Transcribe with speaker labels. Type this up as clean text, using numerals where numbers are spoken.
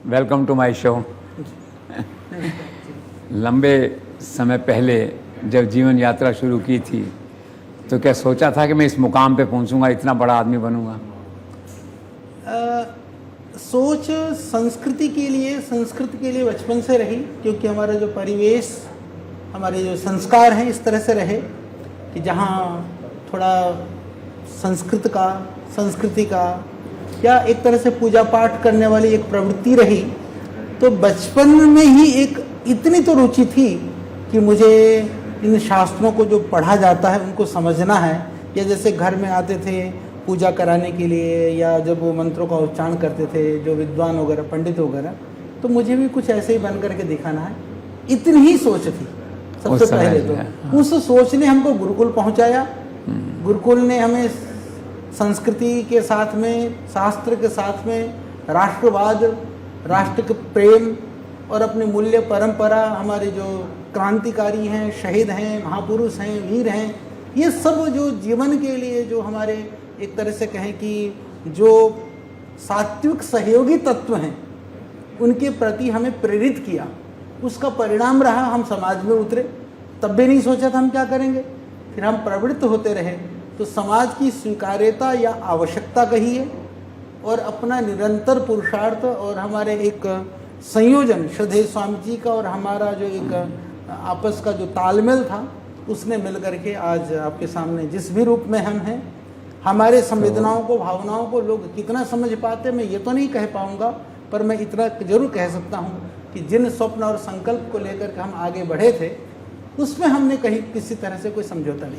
Speaker 1: Welcome to my show. लंबे समय पहले जब जीवन यात्रा शुरू की थी तो क्या सोचा था कि मैं इस मुकाम पे पहुंचूंगा, इतना बड़ा आदमी बनूंगा?
Speaker 2: सोच संस्कृत के लिए बचपन से रही, क्योंकि हमारा जो परिवेश, हमारे जो संस्कार हैं इस तरह से रहे कि जहाँ थोड़ा संस्कृति का या एक तरह से पूजा पाठ करने वाली एक प्रवृत्ति रही। तो बचपन में ही एक इतनी तो रुचि थी कि मुझे इन शास्त्रों को जो पढ़ा जाता है उनको समझना है, या जैसे घर में आते थे पूजा कराने के लिए या जब वो मंत्रों का उच्चारण करते थे जो विद्वान वगैरह पंडित वगैरह, तो मुझे भी कुछ ऐसे ही बन करके दिखाना है। इतनी ही सोच थी सबसे पहले। तो उस सोच ने हमको गुरुकुल पहुंचाया। गुरुकुल ने हमें संस्कृति के साथ में, शास्त्र के साथ में, राष्ट्रवाद, राष्ट्र के प्रेम और अपने मूल्य परंपरा, हमारे जो क्रांतिकारी हैं, शहीद हैं, महापुरुष हैं, वीर हैं, ये सब जो जीवन के लिए जो हमारे एक तरह से कहें कि जो सात्विक सहयोगी तत्व हैं उनके प्रति हमें प्रेरित किया। उसका परिणाम रहा हम समाज में उतरे। तब भी नहीं सोचा था हम क्या करेंगे, फिर हम प्रवृत्त होते रहे। तो समाज की स्वीकार्यता या आवश्यकता कहिए और अपना निरंतर पुरुषार्थ और हमारे एक संयोजन श्रद्धेय स्वामी जी का और हमारा जो एक आपस का जो तालमेल था, उसने मिल करके आज आपके सामने जिस भी रूप में हम हैं, हमारे संवेदनाओं को, भावनाओं को लोग कितना समझ पाते मैं ये तो नहीं कह पाऊँगा, पर मैं इतना जरूर कह सकता हूँ कि जिन स्वप्न और संकल्प को लेकर के हम आगे बढ़े थे उसमें हमने कहीं किसी तरह से कोई समझौता नहीं